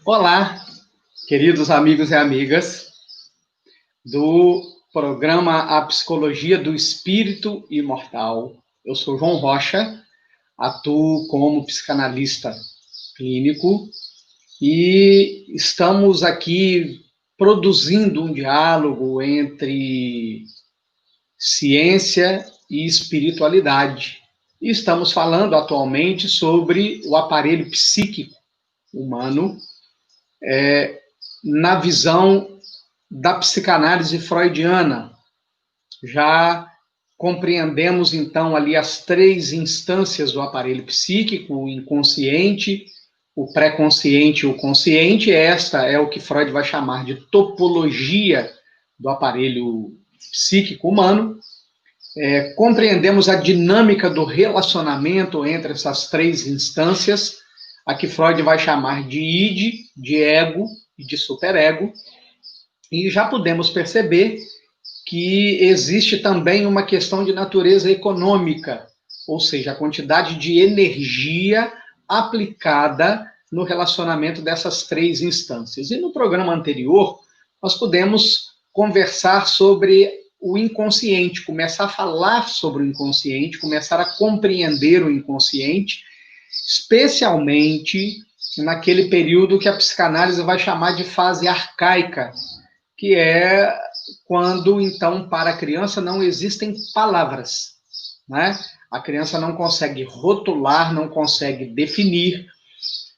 Olá, queridos amigos e amigas do programa A Psicologia do Espírito Imortal. Eu sou João Rocha, atuo como psicanalista clínico e estamos aqui produzindo um diálogo entre ciência e espiritualidade. E estamos falando atualmente sobre o aparelho psíquico humano, na visão da psicanálise freudiana. Já compreendemos, então, ali as três instâncias do aparelho psíquico: o inconsciente, o pré-consciente e o consciente. Esta é o que Freud vai chamar de topologia do aparelho psíquico humano. Compreendemos a dinâmica do relacionamento entre essas três instâncias, a que Freud vai chamar de id, de ego e de superego. E já podemos perceber que existe também uma questão de natureza econômica, ou seja, a quantidade de energia aplicada no relacionamento dessas três instâncias. E no programa anterior, nós pudemos conversar sobre o inconsciente, começar a falar sobre o inconsciente, começar a compreender o inconsciente, especialmente naquele período que a psicanálise vai chamar de fase arcaica, que é quando, então, para a criança não existem palavras, né? A criança não consegue rotular, não consegue definir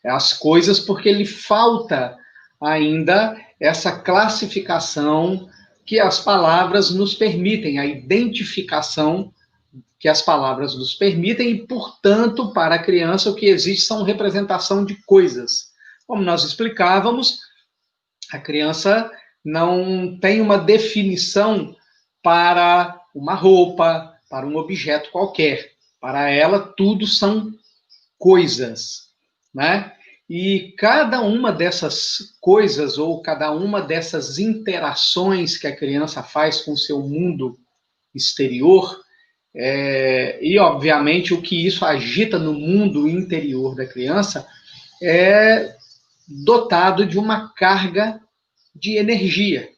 as coisas, porque lhe falta ainda essa classificação que as palavras nos permitem, a identificação que as palavras nos permitem, e, portanto, para a criança o que existe são representação de coisas. Como nós explicávamos, a criança não tem uma definição para uma roupa, para um objeto qualquer. Para ela, tudo são coisas, né? E cada uma dessas coisas, ou cada uma dessas interações que a criança faz com o seu mundo exterior, e, obviamente, o que isso agita no mundo interior da criança, é dotado de uma carga de energia,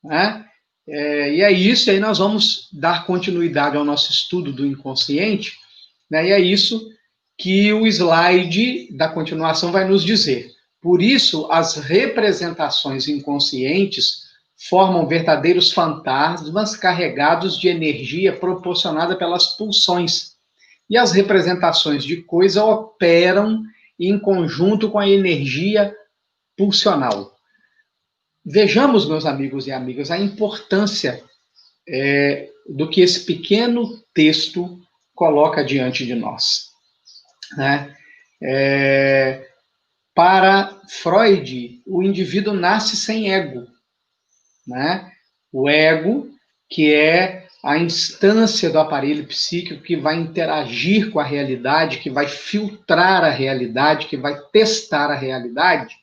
né? E é isso, e aí nós vamos dar continuidade ao nosso estudo do inconsciente, né? E é isso que o slide da continuação vai nos dizer. Por isso, as representações inconscientes formam verdadeiros fantasmas carregados de energia proporcionada pelas pulsões. E as representações de coisa operam em conjunto com a energia pulsional. Vejamos, meus amigos e amigas, a importância do que esse pequeno texto coloca diante de nós, né? Para Freud, o indivíduo nasce sem ego, né? O ego, que é a instância do aparelho psíquico que vai interagir com a realidade, que vai filtrar a realidade, que vai testar a realidade,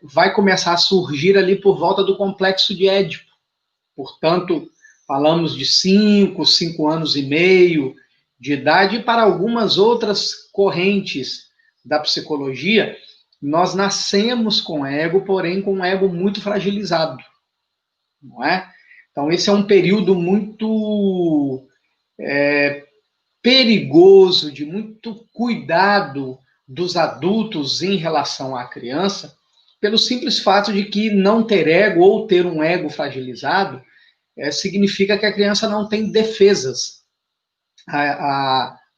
vai começar a surgir ali por volta do complexo de Édipo. Portanto, falamos de 5 anos e meio de idade, e para algumas outras correntes da psicologia, nós nascemos com ego, porém com um ego muito fragilizado, não é? Então, esse é um período muito perigoso, de muito cuidado dos adultos em relação à criança, pelo simples fato de que não ter ego, ou ter um ego fragilizado, significa que a criança não tem defesas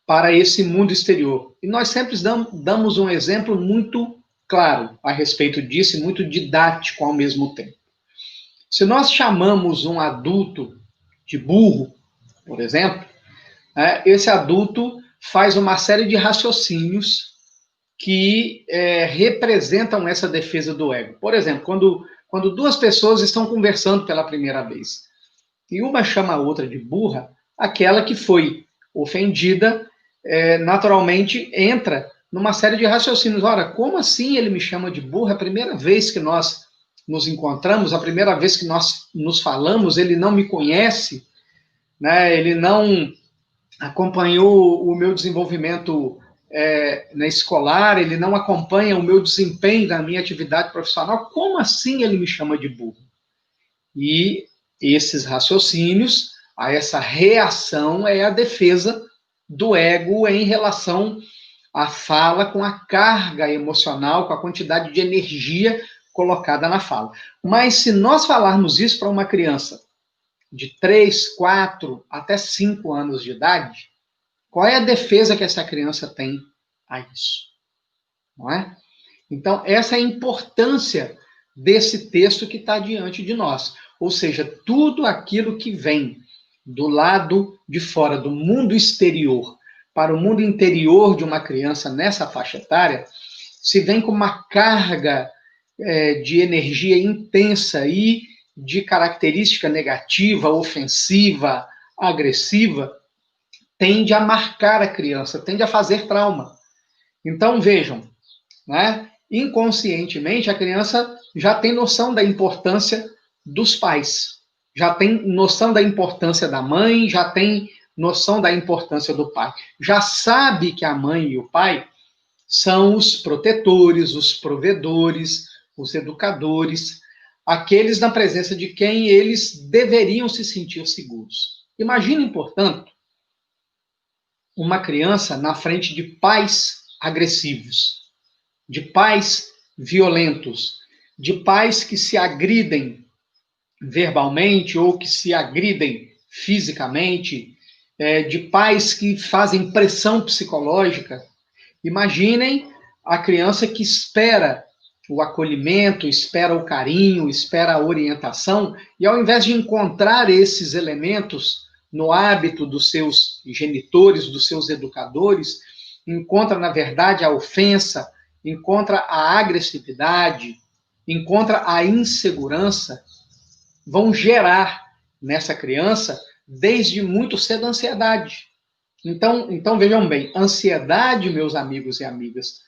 para esse mundo exterior. E nós sempre damos um exemplo muito claro a respeito disso, e muito didático ao mesmo tempo. Se nós chamamos um adulto de burro, por exemplo, esse adulto faz uma série de raciocínios que representam essa defesa do ego. Por exemplo, quando duas pessoas estão conversando pela primeira vez, e uma chama a outra de burra, aquela que foi ofendida, naturalmente entra numa série de raciocínios. Ora, como assim ele me chama de burra? A primeira vez que nós nos encontramos, a primeira vez que nós nos falamos, ele não me conhece, né? Ele não acompanhou o meu desenvolvimento na escolar, ele não acompanha o meu desempenho na minha atividade profissional, como assim ele me chama de burro? E esses raciocínios, essa reação é a defesa do ego em relação à fala com a carga emocional, com a quantidade de energia colocada na fala. Mas se nós falarmos isso para uma criança de 3, 4, até 5 anos de idade, qual é a defesa que essa criança tem a isso? Não é? Então, essa é a importância desse texto que está diante de nós. Ou seja, tudo aquilo que vem do lado de fora, do mundo exterior, para o mundo interior de uma criança nessa faixa etária, se vem com uma carga de energia intensa e de característica negativa, ofensiva, agressiva, tende a marcar a criança, tende a fazer trauma. Então, vejam, né? Inconscientemente, a criança já tem noção da importância dos pais, já tem noção da importância da mãe, já tem noção da importância do pai. Já sabe que a mãe e o pai são os protetores, os provedores, os educadores, aqueles na presença de quem eles deveriam se sentir seguros. Imaginem, portanto, uma criança na frente de pais agressivos, de pais violentos, de pais que se agridem verbalmente ou que se agridem fisicamente, de pais que fazem pressão psicológica. Imaginem a criança que espera o acolhimento, espera o carinho, espera a orientação, e ao invés de encontrar esses elementos no hábito dos seus genitores, dos seus educadores, encontra, na verdade, a ofensa, encontra a agressividade, encontra a insegurança, vão gerar nessa criança, desde muito cedo, ansiedade. Então vejam bem, ansiedade, meus amigos e amigas,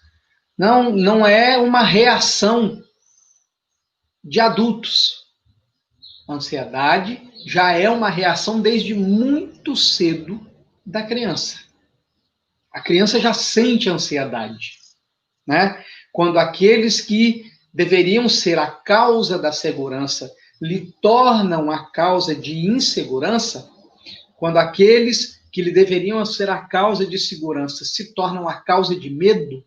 não é uma reação de adultos. Ansiedade já é uma reação desde muito cedo da criança. A criança já sente ansiedade, né? Quando aqueles que deveriam ser a causa da segurança lhe tornam a causa de insegurança, quando aqueles que lhe deveriam ser a causa de segurança se tornam a causa de medo,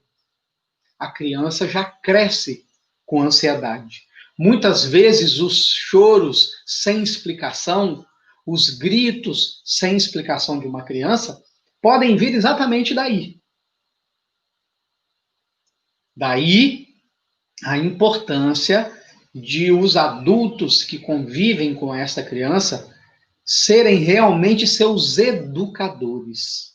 a criança já cresce com ansiedade. Muitas vezes os choros sem explicação, os gritos sem explicação de uma criança, podem vir exatamente daí. Daí a importância de os adultos que convivem com essa criança serem realmente seus educadores.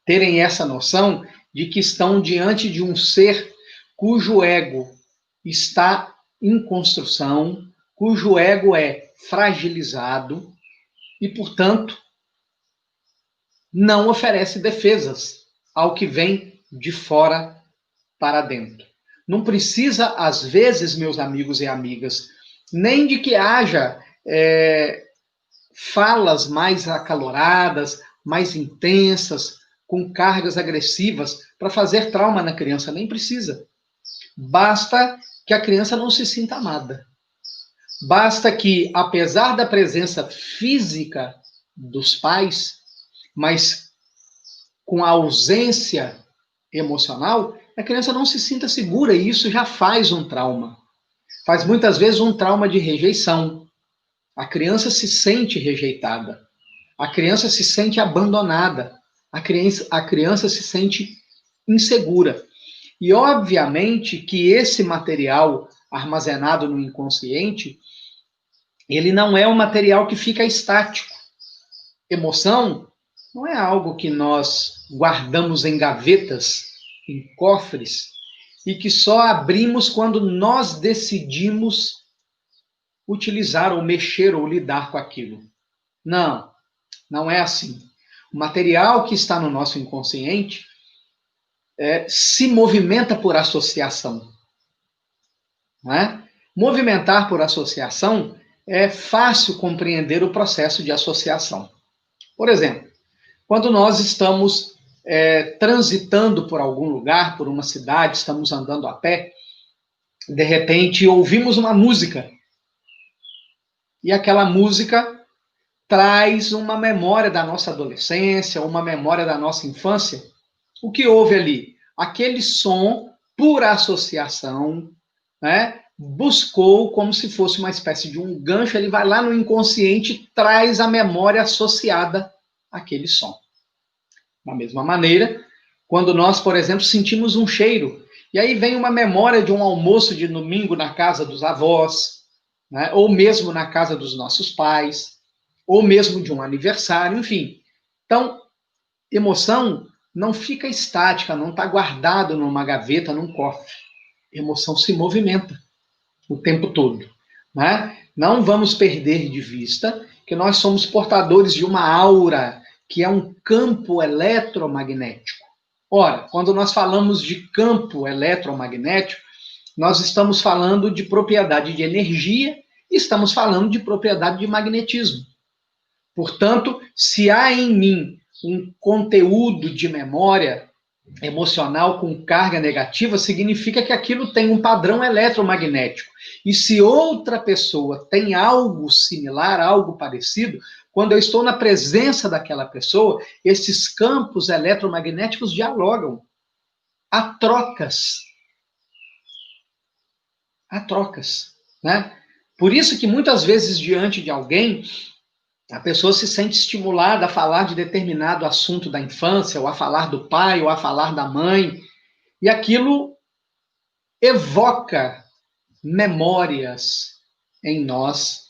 Terem essa noção de que estão diante de um ser cujo ego está em construção, cujo ego é fragilizado e, portanto, não oferece defesas ao que vem de fora para dentro. Não precisa, às vezes, meus amigos e amigas, nem de que haja falas mais acaloradas, mais intensas, com cargas agressivas, para fazer trauma na criança. Nem precisa. Basta que a criança não se sinta amada. Basta que, apesar da presença física dos pais, mas com a ausência emocional, a criança não se sinta segura, e isso já faz um trauma. Faz muitas vezes um trauma de rejeição. A criança se sente rejeitada. A criança se sente abandonada. A criança se sente insegura. E, obviamente, que esse material armazenado no inconsciente, ele não é um material que fica estático. Emoção não é algo que nós guardamos em gavetas, em cofres, e que só abrimos quando nós decidimos utilizar ou mexer ou lidar com aquilo. Não, não é assim. O material que está no nosso inconsciente se movimenta por associação. Não é? Movimentar por associação é fácil compreender o processo de associação. Por exemplo, quando nós estamos transitando por algum lugar, por uma cidade, estamos andando a pé, de repente ouvimos uma música, e aquela música traz uma memória da nossa adolescência, uma memória da nossa infância. O que houve ali? Aquele som, por associação, né, buscou como se fosse uma espécie de um gancho, ele vai lá no inconsciente e traz a memória associada àquele som. Da mesma maneira, quando nós, por exemplo, sentimos um cheiro, e aí vem uma memória de um almoço de domingo na casa dos avós, né, ou mesmo na casa dos nossos pais, ou mesmo de um aniversário, enfim. Então, emoção não fica estática, não está guardado numa gaveta, num cofre. Emoção se movimenta o tempo todo, né? Não vamos perder de vista que nós somos portadores de uma aura, que é um campo eletromagnético. Ora, quando nós falamos de campo eletromagnético, nós estamos falando de propriedade de energia e estamos falando de propriedade de magnetismo. Portanto, se há em mim um conteúdo de memória emocional com carga negativa, significa que aquilo tem um padrão eletromagnético. E se outra pessoa tem algo similar, algo parecido, quando eu estou na presença daquela pessoa, esses campos eletromagnéticos dialogam. Há trocas. Há trocas, né? Por isso que muitas vezes diante de alguém, a pessoa se sente estimulada a falar de determinado assunto da infância, ou a falar do pai, ou a falar da mãe, e aquilo evoca memórias em nós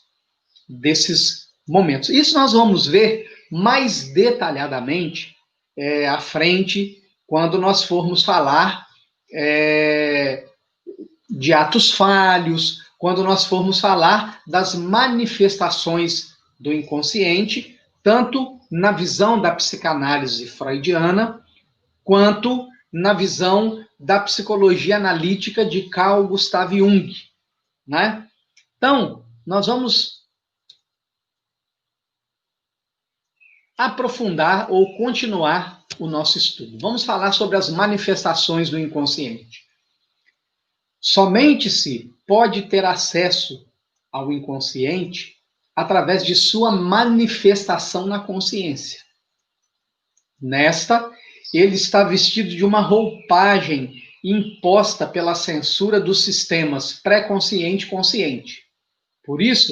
desses momentos. Isso nós vamos ver mais detalhadamente à frente, quando nós formos falar de atos falhos, quando nós formos falar das manifestações do inconsciente, tanto na visão da psicanálise freudiana, quanto na visão da psicologia analítica de Carl Gustav Jung, né? Então, nós vamos aprofundar ou continuar o nosso estudo. Vamos falar sobre as manifestações do inconsciente. Somente se pode ter acesso ao inconsciente através de sua manifestação na consciência. Nesta, ele está vestido de uma roupagem imposta pela censura dos sistemas pré-consciente e consciente. Por isso,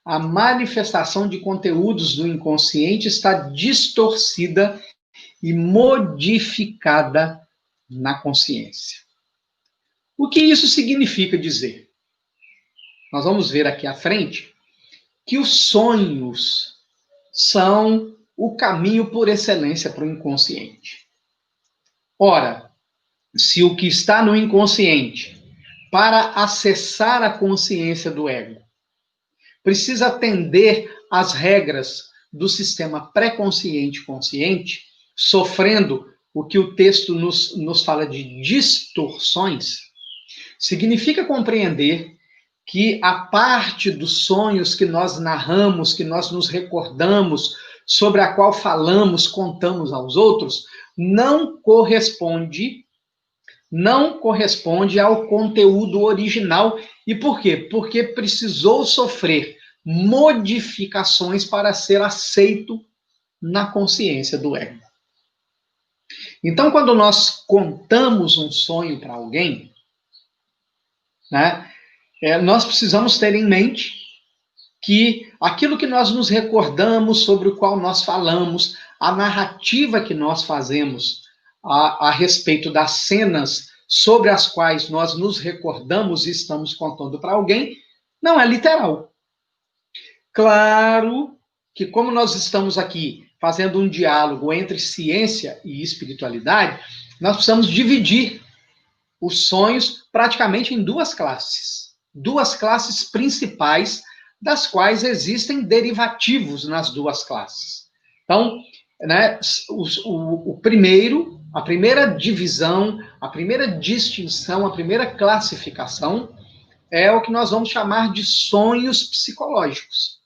a manifestação de conteúdos do inconsciente está distorcida e modificada na consciência. O que isso significa dizer? Nós vamos ver aqui à frente que os sonhos são o caminho por excelência para o inconsciente. Ora, se o que está no inconsciente, para acessar a consciência do ego, precisa atender às regras do sistema pré-consciente e consciente, sofrendo o que o texto nos fala de distorções, significa compreender que a parte dos sonhos que nós narramos, que nós nos recordamos, sobre a qual falamos, contamos aos outros, não corresponde ao conteúdo original. E por quê? Porque precisou sofrer modificações para ser aceito na consciência do ego. Então, quando nós contamos um sonho para alguém, né, nós precisamos ter em mente que aquilo que nós nos recordamos, sobre o qual nós falamos, a narrativa que nós fazemos a respeito das cenas sobre as quais nós nos recordamos e estamos contando para alguém, não é literal. Claro que, como nós estamos aqui fazendo um diálogo entre ciência e espiritualidade, nós precisamos dividir os sonhos praticamente em duas classes principais, das quais existem derivativos nas duas classes. Então, né, a primeira divisão, a primeira distinção, a primeira classificação é o que nós vamos chamar de sonhos psicológicos.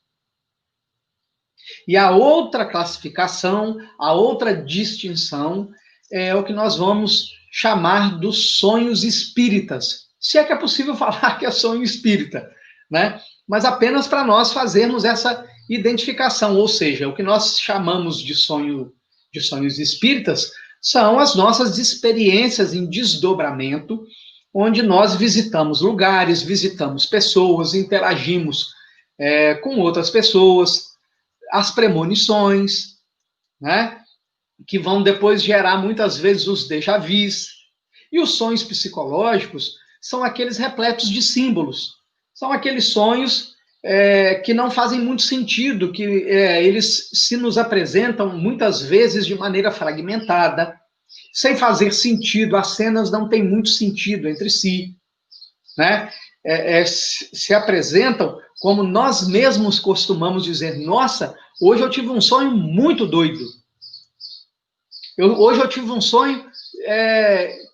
E a outra classificação, a outra distinção é o que nós vamos chamar dos sonhos espíritas. Se é que é possível falar que é sonho espírita, né? Mas apenas para nós fazermos essa identificação, ou seja, o que nós chamamos de sonhos espíritas são as nossas experiências em desdobramento, onde nós visitamos lugares, visitamos pessoas, interagimos com outras pessoas, as premonições, né? Que vão depois gerar muitas vezes os déjà-vus. E os sonhos psicológicos são aqueles repletos de símbolos. São aqueles sonhos que não fazem muito sentido, que eles se nos apresentam muitas vezes de maneira fragmentada, sem fazer sentido, as cenas não têm muito sentido entre si, né? Se apresentam como nós mesmos costumamos dizer, nossa, hoje eu tive um sonho muito doido. Hoje eu tive um sonho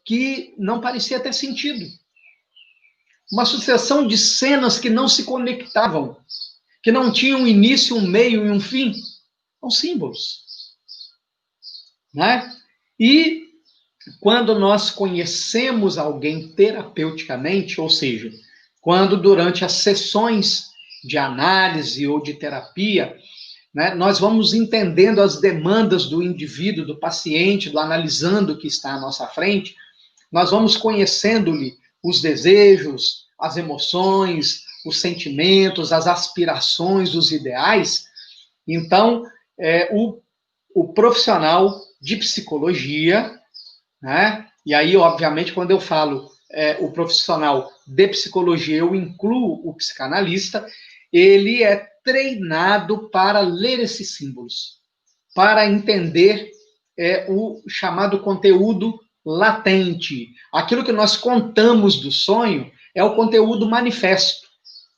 que não parecia ter sentido. Uma sucessão de cenas que não se conectavam, que não tinham um início, um meio e um fim. São símbolos. Né? E quando nós conhecemos alguém terapeuticamente, ou seja, quando durante as sessões de análise ou de terapia, né, nós vamos entendendo as demandas do indivíduo, do paciente, do analisando que está à nossa frente, nós vamos conhecendo-lhe os desejos, as emoções, os sentimentos, as aspirações, os ideais. Então, o profissional de psicologia, né, e aí, obviamente, quando eu falo o profissional de psicologia, eu incluo o psicanalista, ele é treinado para ler esses símbolos, para entender o chamado conteúdo latente. Aquilo que nós contamos do sonho é o conteúdo manifesto,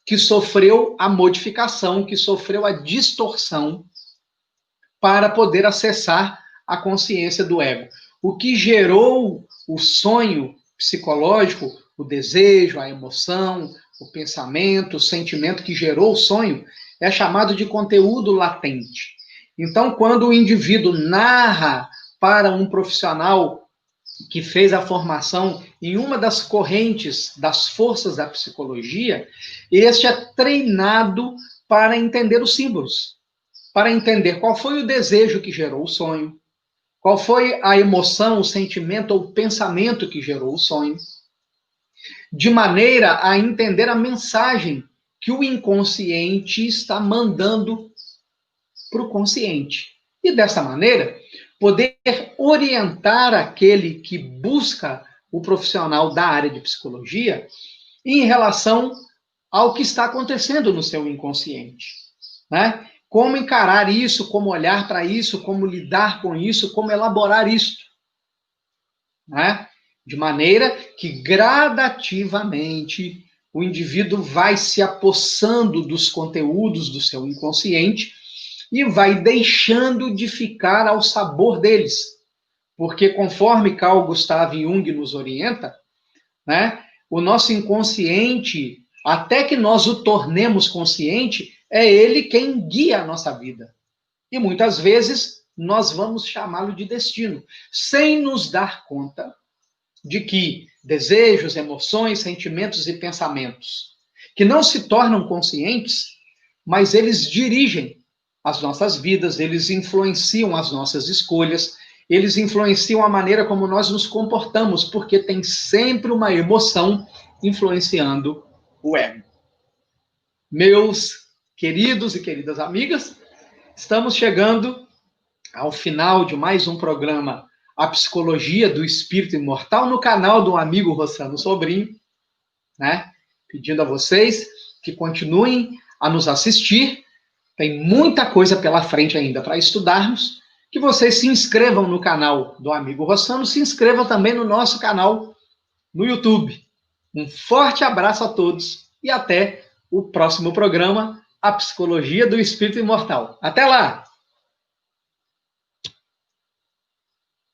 que sofreu a modificação, que sofreu a distorção para poder acessar a consciência do ego. O que gerou o sonho psicológico, o desejo, a emoção, o pensamento, o sentimento que gerou o sonho, é chamado de conteúdo latente. Então, quando o indivíduo narra para um profissional que fez a formação em uma das correntes das forças da psicologia, este é treinado para entender os símbolos, para entender qual foi o desejo que gerou o sonho, qual foi a emoção, o sentimento ou o pensamento que gerou o sonho, de maneira a entender a mensagem que o inconsciente está mandando para o consciente. E dessa maneira, poder orientar aquele que busca o profissional da área de psicologia em relação ao que está acontecendo no seu inconsciente, né? Como encarar isso, como olhar para isso, como lidar com isso, como elaborar isso, né? De maneira que gradativamente o indivíduo vai se apossando dos conteúdos do seu inconsciente e vai deixando de ficar ao sabor deles. Porque conforme Carl Gustav Jung nos orienta, né, o nosso inconsciente, até que nós o tornemos consciente, é ele quem guia a nossa vida. E muitas vezes nós vamos chamá-lo de destino, sem nos dar conta de que desejos, emoções, sentimentos e pensamentos que não se tornam conscientes, mas eles dirigem as nossas vidas, eles influenciam as nossas escolhas, eles influenciam a maneira como nós nos comportamos, porque tem sempre uma emoção influenciando o ego. Meus queridos e queridas amigas, estamos chegando ao final de mais um programa A Psicologia do Espírito Imortal no canal do amigo Rossano Sobrinho, né? Pedindo a vocês que continuem a nos assistir. Tem muita coisa pela frente ainda para estudarmos. Que vocês se inscrevam no canal do amigo Rossano, se inscrevam também no nosso canal no YouTube. Um forte abraço a todos e até o próximo programa, A Psicologia do Espírito Imortal. Até lá!